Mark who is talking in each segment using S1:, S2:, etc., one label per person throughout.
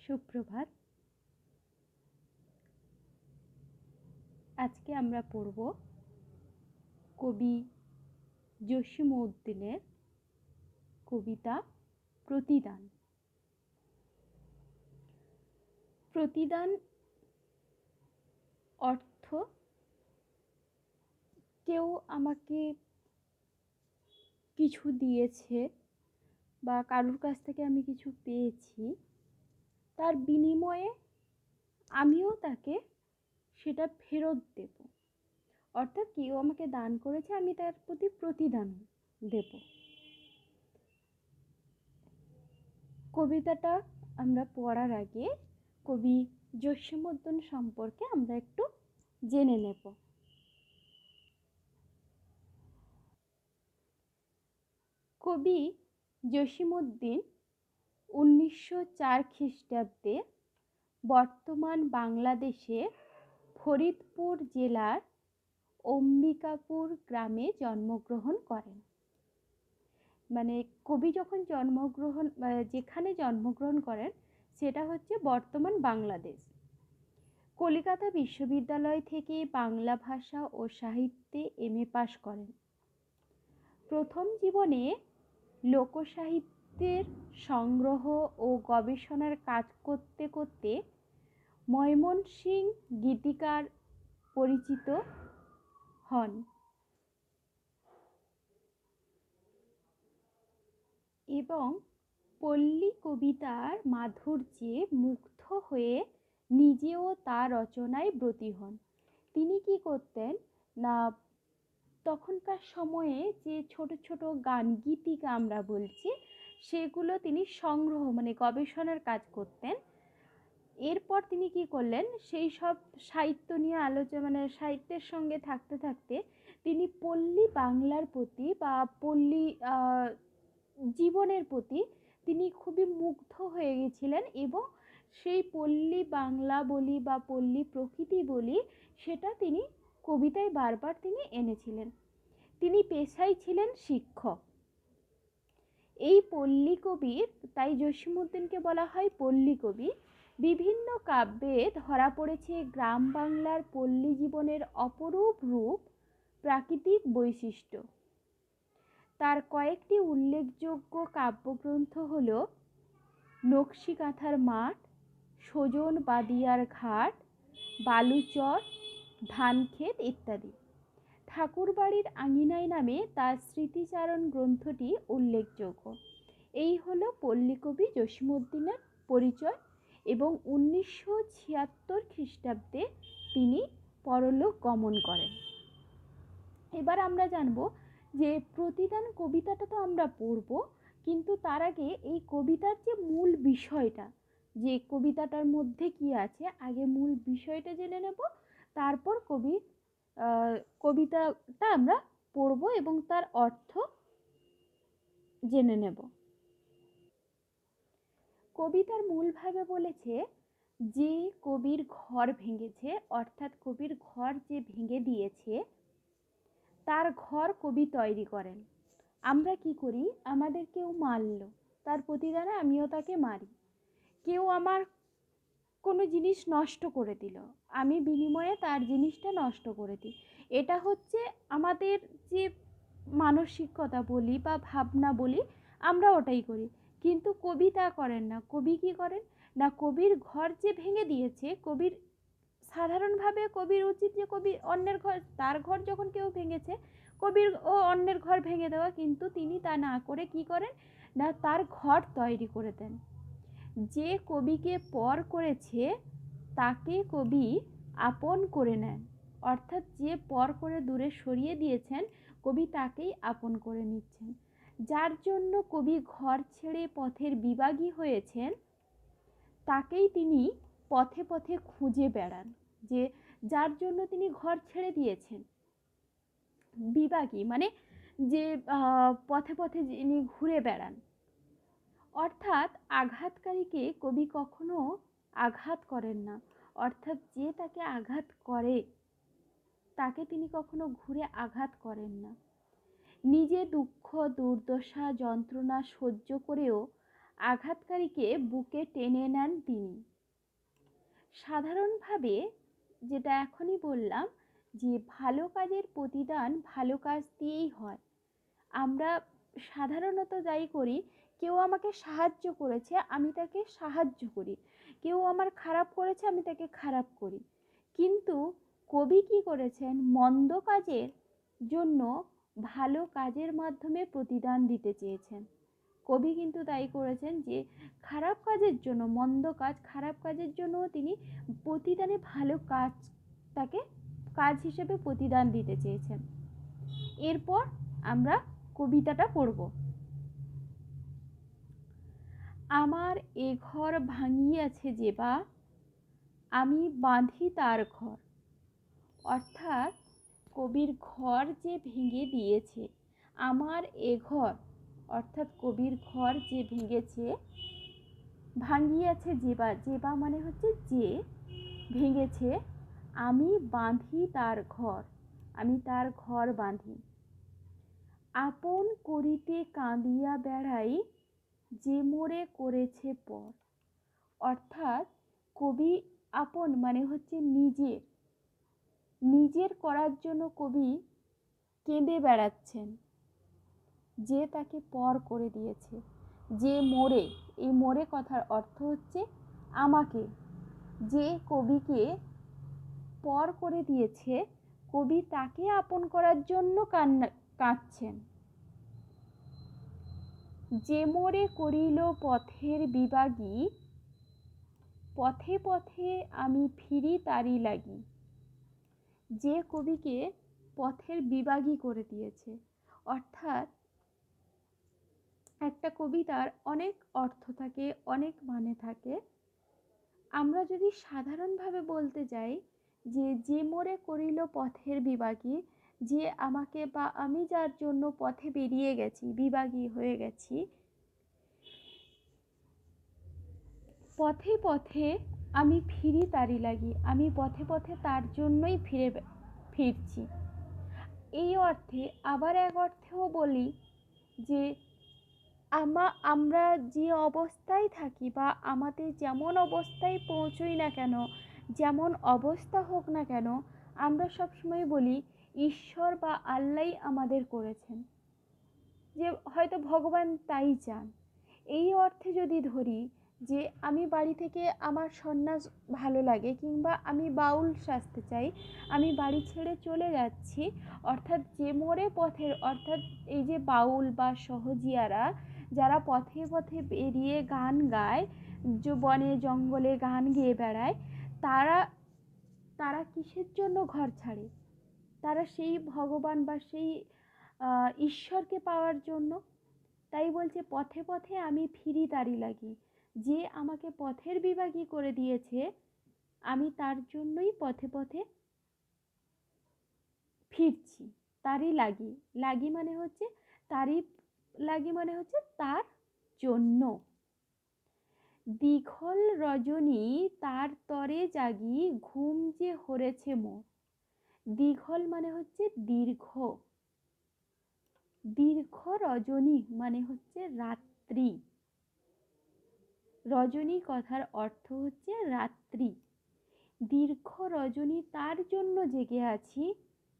S1: সুপ্রভাত। আজকে আমরা পড়ব কবি জসীমউদ্দীনের কবিতা প্রতিদান। প্রতিদান অর্থ কেউ আমাকে কিছু দিয়েছে বা কারোর কাছ থেকে আমি কিছু পেয়েছি, তার বিনিময়ে আমিও তাকে সেটা ফেরত দেব। অর্থাৎ কেউ আমাকে দান করেছে, আমি তার প্রতি প্রতিদান দেব। কবিতাটা আমরা পড়ার আগে কবি জসীমউদ্দীন সম্পর্কে আমরা একটু জেনে নেব। কবি জসীমউদ্দীন 1904 খ্রিস্টাব্দে বর্তমান বাংলাদেশের ফরিদপুর জেলার অম্বিকাপুর গ্রামে জন্মগ্রহণ করেন। মানে কবি যখন যেখানে জন্মগ্রহণ করেন সেটা হচ্ছে বর্তমান বাংলাদেশ। কলকাতা বিশ্ববিদ্যালয় থেকে বাংলা ভাষা ও সাহিত্যে এমএ পাশ করেন। প্রথম জীবনে লোকসাহিত্যের সংগ্রহ ও গবেষণার কাজ করতে করতে ময়মনসিংহ গীতিকার পরিচিত হন এবং পল্লী কবিতার মাধুর্যে মুগ্ধ হয়ে নিজেও তার রচনায় ব্রতী হন। তিনি কি করতেন না, তখনকার সময়ে যে ছোট ছোট গান গীতিকা আমরা বলছি, সেগুলো তিনি সংগ্রহ গবেষণার কাজ করতেন। এরপর তিনি কি করলেন, সেই সব সাহিত্য নিয়ে সাহিত্যের সঙ্গে থাকতে থাকতে তিনি পল্লী বাংলার প্রতি বা পল্লী জীবনের প্রতি তিনি খুবই মুগ্ধ হয়ে গেছিলেন এবং সেই পল্লী বাংলা বলি বা পল্লী প্রকৃতি বলি সেটা তিনি কবিতায় বারবার তিনি এনেছিলেন। তিনি পেশায় ছিলেন শিক্ষক। এই পল্লী কবির, তাই জসীমউদ্দীনকে বলা হয় পল্লী কবি। বিভিন্ন কাব্যে ধরা পড়েছে গ্রাম বাংলার পল্লী জীবনের অপরূপ রূপ, প্রাকৃতিক বৈশিষ্ট্য। তার কয়েকটি উল্লেখযোগ্য কাব্যগ্রন্থ হল নকশিকাঁথার মাঠ, সজন বাদিয়ার ঘাট, বালুচর, ধানক্ষেত ইত্যাদি। ঠাকুরবাড়ির আঙিনায় নামে তার স্মৃতিচারণ গ্রন্থটি উল্লেখযোগ্য। এই হলো পল্লীকবি জসীমউদ্দীনের পরিচয় এবং 1976 খ্রিস্টাব্দে তিনি পরলোক গমন করেন। এবার আমরা জানব যে প্রতিদান কবিতাটা তো আমরা পড়ব, কিন্তু তার আগে এই কবিতার যে মূল বিষয়টা, যে কবিতাটার মধ্যে কি আছে, আগে মূল বিষয়টা জেনে নেব, তারপর কবিতাটা আমরা পড়ব এবং তার অর্থ জেনে নেব। কবিতার মূলভাবে বলেছে যে কবির ঘর ভেঙেছে, অর্থাৎ কবির ঘর যে ভেঙে দিয়েছে তার ঘর কবি তৈরি করেন। আমরা কি করি, আমাদের কেউ মারলো, তার প্রতিদানে আমিও তাকে মারি। কেউ আমার কোনো জিনিস নষ্ট করে দিল, আমি বিনিময়ে তার জিনিসটা নষ্ট করে দিই। এটা হচ্ছে আমাদের যে মানসিকতা বলি বা ভাবনা বলি, আমরা ওটাই করি। কিন্তু কবি তা করেন না। কবি কি করেন না, কবির ঘর যে ভেঙে দিয়েছে, সাধারণভাবে কবির উচিত যে কবি অন্যের ঘর, তার ঘর যখন কেউ ভেঙেছে কবির ও অন্যের ঘর ভেঙে দেওয়া, কিন্তু তিনি তা না করে কি করেন না, তার ঘর তৈরি করে দেন। যে কবিকে পর করেছে তাকে কবি আপন করে নেন, অর্থাৎ যে পর করে দূরে সরিয়ে দিয়েছেন কবি তাকেই আপন করে নিচ্ছেন। যার জন্য কবি ঘর ছেড়ে পথের বিভাগী হয়েছেন তাকেই তিনি পথে পথে খুঁজে বেড়ান। যে যার জন্য তিনি ঘর ছেড়ে দিয়েছেন, বিভাগী যে পথে পথে যিনি ঘুরে বেড়ান, অর্থাৎ আঘাতকারীকে কবি কখনো আঘাত করেন না। অর্থাৎ যে তাকে আঘাত করে তাকে তিনি কখনো ঘুরে আঘাত করেন না। নিজে দুঃখ দুর্দশা যন্ত্রণা সহ্য করেও আঘাতকারীকে বুকে টেনে নেন তিনি। সাধারণভাবে যেটা এখনই বললাম যে ভালো কাজের প্রতিদান ভালো কাজ দিয়েই হয়। আমরা সাধারণত যাই করি, কেউ আমাকে সাহায্য করেছে আমি তাকে সাহায্য করি, কেউ আমার খারাপ করেছে আমি তাকে খারাপ করি। কিন্তু কবি কি করেছেন, মন্দ কাজের জন্য ভালো কাজের মাধ্যমে প্রতিদান দিতে চেয়েছেন। কবি কিন্তু তাই করেছেন যে খারাপ কাজের জন্য, মন্দ কাজ খারাপ কাজের জন্য তিনি প্রতিদানে ভালো কাজ, তাকে কাজ হিসেবে প্রতিদান দিতে চেয়েছেন। এরপর আমরা কবিতাটা পড়ব। আমার এ ঘর ভাঙিয়াছে যেবা, আমি বাঁধি তার ঘর। অর্থাৎ কবির ঘর যে ভেঙে দিয়েছে, আমার এ ঘর অর্থাৎ কবির ঘর যে ভেঙেছে, ভাঙিয়াছে যেবা, যেবা মানে হচ্ছে যে ভেঙেছে, আমি বাঁধি তার ঘর, আমি তার ঘর বাঁধি। আপন করিতে কাঁদিয়া বেড়াই, যে মোরে করেছে পর। অর্থাৎ কবি আপন মানে হচ্ছে নিজের, নিজের করার জন্য কবি কেঁদে বেড়াচ্ছেন, যে তাকে পর করে দিয়েছে। যে মোরে, এই মোরে কথার অর্থ হচ্ছে আমাকে, যে কবিকে পর করে দিয়েছে, কবি তাকে আপন করার জন্য কাঁদছেন। যে মোরে করিল পথের বিভাগী, পথে পথে আমি ফিরি তারি লাগি। যে কবিকে পথের বিভাগী করে দিয়েছে, অর্থাৎ একটা কবিতার অনেক অর্থ থাকে, অনেক মানে থাকে। আমরা যদি সাধারণভাবে বলতে যাই যে যে মোরে করিল পথের বিভাগী, যে আমাকে বা আমি যার জন্য পথে বেরিয়ে গেছি, বিভাগী হয়ে গেছি, পথে পথে আমি ফিরি তারি লাগি, আমি পথে পথে তার জন্যই ফিরছি। এই অর্থে আবার এক অর্থেও বলি যে আমরা যে অবস্থায় থাকি বা আমাদের যেমন অবস্থায় পৌঁছই না কেন, যেমন অবস্থা হোক না কেন, আমরা সবসময় বলি ঈশ্বর বা আল্লাহই আমাদের করেছেন, যে হয়তো ভগবান তাই চান। এই অর্থে যদি ধরি যে আমি বাড়ি থেকে আমার সন্ন্যাস ভালো লাগে কিংবা আমি বাউল সাজতে চাই, আমি বাড়ি ছেড়ে চলে যাচ্ছি, অর্থাৎ যে মোড়ে পথের, অর্থাৎ এই যে বাউল বা সহজিয়ারা যারা পথে পথে বেরিয়ে গান গায়, যে বনে জঙ্গলে গান গেয়ে বেড়ায়, তারা তারা কিসের জন্য ঘর ছাড়ে? তারা সেই ভগবান বা সেই ঈশ্বরকে পাওয়ার জন্য। তাই বলছে পথে পথে আমি ফিরি তারি লাগি, যে আমাকে পথের বিভাগী করে দিয়েছে, আমি তার জন্যই পথে পথে ফিরছি। তারই লাগি, লাগি মানে হচ্ছে তারই লাগি মানে হচ্ছে তার জন্য। দীঘল রজনী তার তরে জাগি, ঘুম যে হরেছে মোর। দীঘল মানে হচ্ছে দীর্ঘ, দীর্ঘ রজনী মানে হচ্ছে রাত্রি, রজনী কথার অর্থ হচ্ছে রাত্রি। দীর্ঘ রজনী তার জন্য জেগে আছি,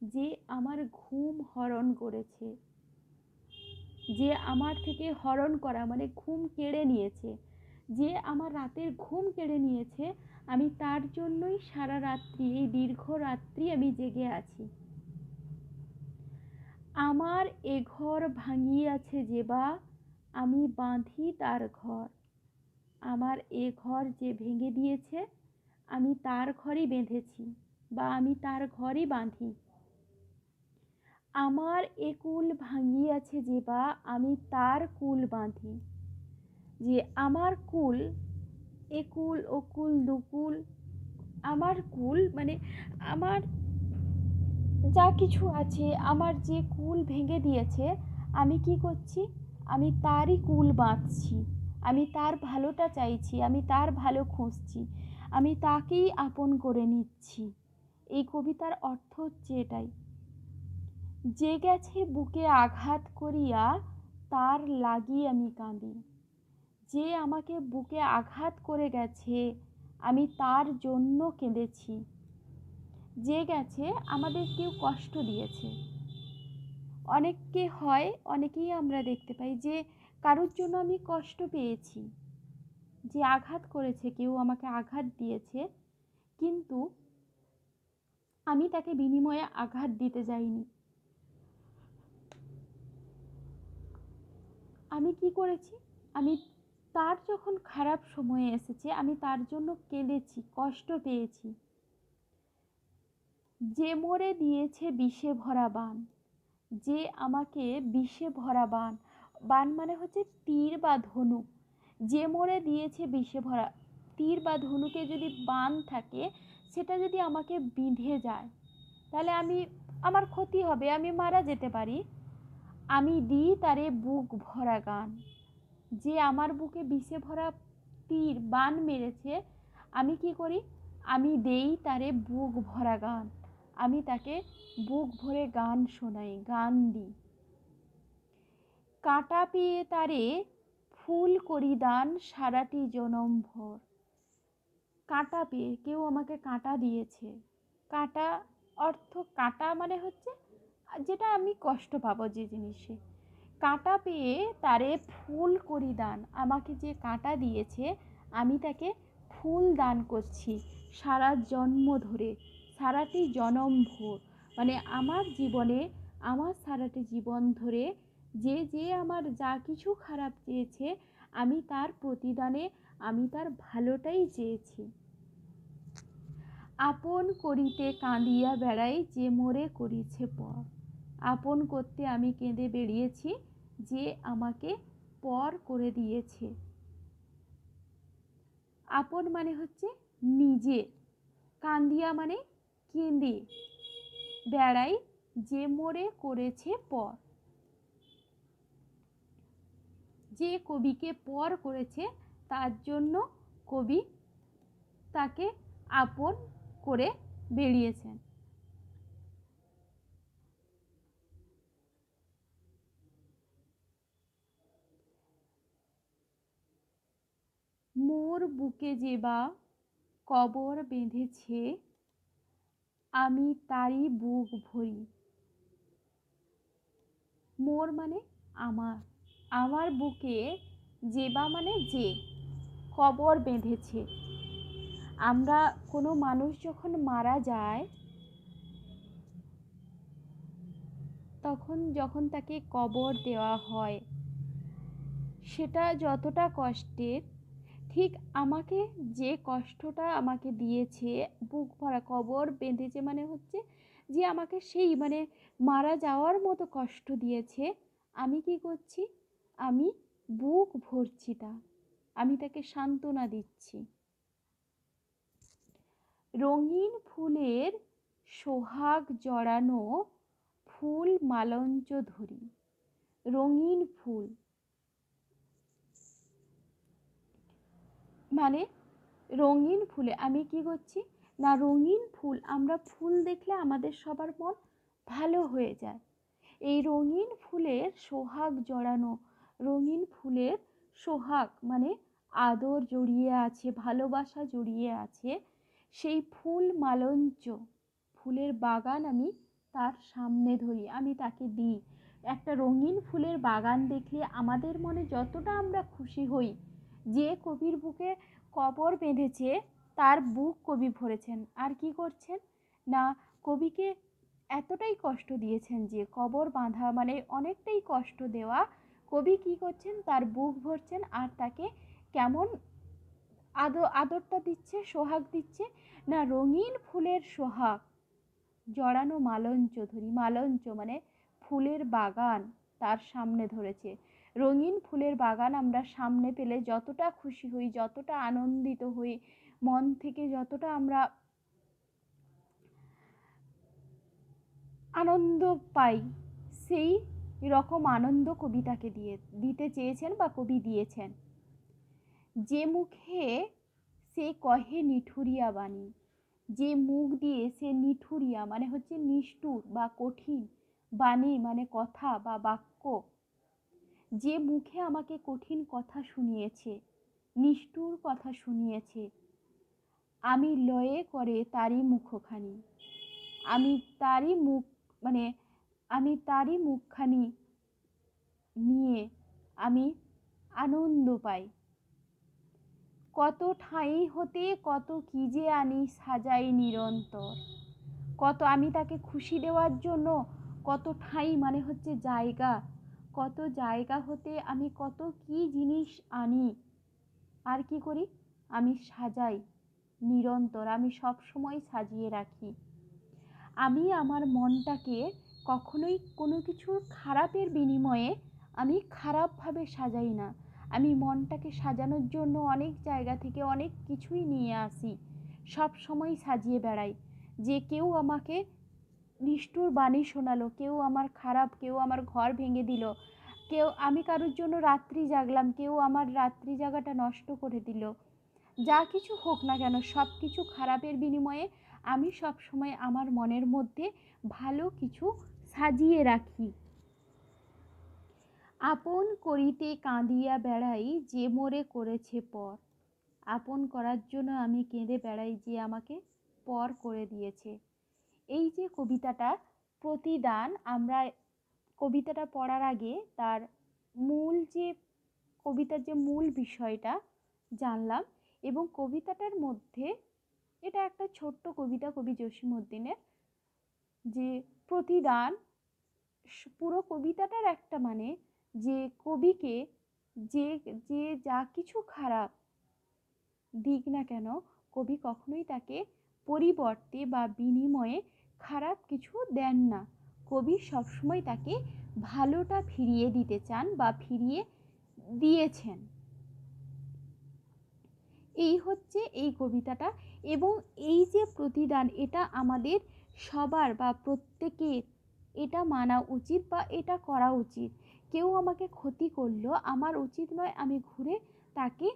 S1: যে আমার ঘুম হরণ করেছে, যে আমার থেকে হরণ করা মানে ঘুম কেড়ে নিয়েছে, যে আমার রাতের ঘুম কেড়ে নিয়েছে, আমি তার জন্যই সারা রাত্রি, এই দীর্ঘ রাত্রি আমি জেগে আছি। আমার এ ঘর ভাঙিয়াছে যেবা, আমি বাঁধি তার ঘর। আমার এ ঘর যে ভেঙে দিয়েছে, আমি তার ঘরই বেঁধেছি বা আমি তার ঘরই বাঁধি। আমার এ কুল ভাঙিয়াছে যেবা, আমি তার কুল বাঁধি। যে আমার কুল, এ কুল ও কুল দুকুল, আমার কুল মানে আমার যা কিছু আছে, আমার যে কুল ভেঙে দিয়েছে, আমি কি করছি, আমি তারই কুল বাঁধছি, আমি তার ভালোটা চাইছি, আমি তার ভালো খুঁজছি, আমি তাকেই আপন করে নিচ্ছি। এই কবিতার অর্থ হচ্ছে এটাই। যে গেছে বুকে আঘাত করিয়া, তার লাগি আমি কাঁদি। যে আমাকে বুকে আঘাত করে গেছে আমি তার জন্য কেঁদেছি। যে গেছে আমাদের কেউ কষ্ট দিয়েছে। অনেকেই আমরা দেখতে পাই যে কারোর জন্য আমি কষ্ট পেয়েছি, যে আঘাত করেছে, কেউ আমাকে আঘাত দিয়েছে, কিন্তু আমি তাকে বিনিময়ে আঘাত দিতে যাইনি। আমি কি করেছি, আমি তার যখন খারাপ সময়ে এসেছে আমি তার জন্য কেঁদেছি, কষ্ট পেয়েছি। যে মোরে দিয়েছে বিষে ভরা বান, যে আমাকে বিষে ভরা বান, বান মানে হচ্ছে তীর বা ধনুক, যে মোরে দিয়েছে বিষে ভরা, তীর বা ধনুকে যদি বান থাকে সেটা যদি আমাকে বিঁধে যায় তাহলে আমার ক্ষতি হবে, আমি মারা যেতে পারি। আমি দিই তারে বুক ভরা গান, যে আমার বুকে বিষে ভরা তীর বান মেরেছে আমি কি করি, আমি দেই তারে বুক ভরা গান, আমি তাকে বুক ভরে গান শোনাই, গান দিই। কাঁটা পেয়ে তারে ফুল করি দান সারাটি জনম ভর, কাঁটা পেয়ে কেউ আমাকে কাঁটা দিয়েছে, কাঁটা অর্থ কাঁটা মানে হচ্ছে যেটা আমি কষ্ট পাবো যে জিনিসে, কাঁটা পেয়ে তারে ফুল করি দান, আমাকে যে কাঁটা দিয়েছে আমি তাকে ফুল দান করছি সারা জন্ম ধরে, সারাটি জনম ভোর, মানে আমার জীবনে, আমার সারাটি জীবন ধরে যে আমার যা কিছু খারাপ চেয়েছে আমি তার প্রতিদানে আমি তার ভালোটাই চেয়েছি। আপন করিতে কাঁদিয়া বেড়াই যে মোরে করিছে পর, আপন করতে আমি কেঁদে বেরিয়েছি যে আমাকে পর করে দিয়েছে। আপন মানে হচ্ছে নিজে, কান্দিয়া মানে কেঁদে, বেড়াই যে মোরে করেছে পর, যে কবিকে পর করেছে তার জন্য কবি তাকে আপন করে বেরিয়েছেন। মোর বুকে যে বা কবর বেঁধেছে আমি তারই বুক ভরি, মোর মানে আমার, আমার বুকে যে বা মানে যে কবর বেঁধেছে, আমরা কোনো মানুষ যখন মারা যায় তখন যখন তাকে কবর দেওয়া হয় সেটা যতটা কষ্টের, ঠিক আমাকে যে কষ্টটা আমাকে দিয়েছে, বুক ভরা কবর বেঁধেছে মানে হচ্ছে যে আমাকে সেই মানে মারা যাওয়ার মতো কষ্ট দিয়েছে, আমি কি করছি, আমি বুক ভরছি, আমি তাকে সান্ত্বনা দিচ্ছি। রঙিন ফুলের সোহাগ জড়ানো ফুল মালঞ্চ ধরি, রঙিন ফুল মানে রঙিন ফুলে আমি কি করছি না, রঙিন ফুল, আমরা ফুল দেখলে আমাদের সবার মন ভালো হয়ে যায়, এই রঙিন ফুলের সোহাগ জড়ানো, রঙিন ফুলের সোহাগ মানে আদর জড়িয়ে আছে, ভালোবাসা জড়িয়ে আছে, সেই ফুল মালঞ্চ, ফুলের বাগান আমি তার সামনে ধরি, আমি তাকে দিই। একটা রঙিন ফুলের বাগান দেখলে আমাদের মনে যতটা আমরা খুশি হই, যে কবির বুকে কবর বেঁধেছে তার বুক কবি ভরেছেন, আর কি করছেন না, কবিকে এতটাই কষ্ট দিয়েছেন যে কবর বাঁধা মানে অনেকটাই কষ্ট দেওয়া, কবি কি করছেন তার বুক ভরছেন আর তাকে কেমন আদরটা দিচ্ছে, সোহাগ দিচ্ছে না, রঙিন ফুলের সোহাগ জড়ানো মালঞ্চ ধরি, মালঞ্চ মানে ফুলের বাগান তার সামনে ধরেছে, রঙিন ফুলের বাগান আমরা সামনে পেলে যতটা খুশি হই, যতটা আনন্দিত হই, মন থেকে যতটা আমরা আনন্দ পাই, সেই রকম আনন্দ কবিতাকে দিতে চেয়েছেন বা কবি দিয়েছেন। যে মুখে সে কহে নিঠুরিয়া বাণী, যে মুখ দিয়ে সে নিঠুরিয়া মানে হচ্ছে নিষ্ঠুর বা কঠিন, বাণী মানে কথা বা বাক্য, যে মুখে আমাকে কঠিন কথা শুনিয়েছে, নিষ্ঠুর কথা শুনিয়েছে, আমি লয়ে করে তারই মুখখানি, আমি তারই মুখ মানে আমি তারই মুখখানি নিয়ে আমি আনন্দ পাই। কত ঠাঁই হতে কত কি যে আনি সাজাই নিরন্তর। কত আমি তাকে খুশি দেওয়ার জন্য কত ঠাঁই মানে হচ্ছে জায়গা, কত জায়গা হতে আমি কত কি জিনিস আনি, আর কি করি, আমি সাজাই নিরন্তর, আমি সব সময় সাজিয়ে রাখি। আমি আমার মনটাকে কখনোই কোনো কিছুর খারাপের বিনিময়ে আমি খারাপভাবে সাজাই না। আমি মনটাকে সাজানোর জন্য অনেক জায়গা থেকে অনেক কিছুই নিয়ে আসি, সব সময় সাজিয়ে বেড়াই। যে কেউ আমাকে নিষ্ঠুর বাণী শোনালো, কেউ আমার খারাপ, কেউ আমার ঘর ভেঙে দিল, কেউ আমি কারোর জন্য রাত্রি জাগলাম, কেউ আমার রাত্রি জাগাটা নষ্ট করে দিল, যা কিছু হোক না কেন সব কিছু খারাপের বিনিময়ে আমি সব সময় আমার মনের মধ্যে ভালো কিছু সাজিয়ে রাখি। আপন করিতে কাঁদিয়া বেড়াই যে মোরে করেছে পর। আপন করার জন্য আমি কেঁদে বেড়াই যে আমাকে পর করে দিয়েছে। এই যে কবিতাটা প্রতিদান, আমরা কবিতাটা পড়ার আগে তার মূল যে কবিতার যে মূল বিষয়টা জানলাম, এবং কবিতাটার মধ্যে এটা একটা ছোট্ট কবিতা কবি জসীমউদ্দিনের, যে প্রতিদান, পুরো কবিতাটার একটা মানে যে কবিকে যে যে যা কিছু খারাপ দিক না কেন, কবি কখনোই তাকে পরিবর্তে বা বিনিময়ে খারাপ কিছু দেন না। কবি সবসময় তাকে ভালোটা ফিরিয়ে দিতে চান বা ফিরিয়ে দিয়েছেন। এই হচ্ছে এই কবিতাটা। এবং এই যে প্রতিদান, এটা আমাদের সবার বা প্রত্যেকের এটা মানা উচিত বা এটা করা উচিত। কেউ আমাকে ক্ষতি করলো, আমার উচিত নয় আমি ঘুরে তাকে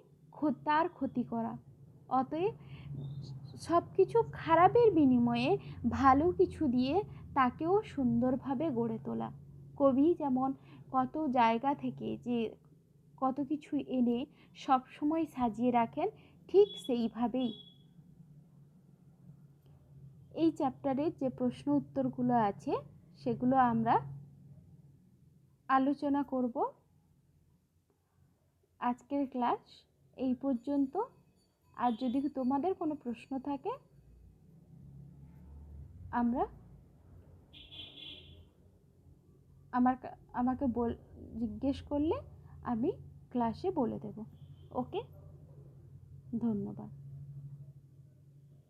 S1: তার ক্ষতি করা। অতএব সব কিছু খারাপের বিনিময়ে ভালো কিছু দিয়ে তাকেও সুন্দরভাবে গড়ে তোলা। কবি যেমন কত জায়গা থেকে যে কত কিছু এনে সব সময় সাজিয়ে রাখেন, ঠিক সেইভাবেই এই চ্যাপ্টারের যে প্রশ্ন উত্তরগুলো আছে সেগুলো আমরা আলোচনা করব। আজকের ক্লাস এই পর্যন্ত। আর যদি তোমাদের কোনো প্রশ্ন থাকে আমরা আমাকে জিজ্ঞেস করলে আমি ক্লাসে বলে দেব। ওকে, ধন্যবাদ।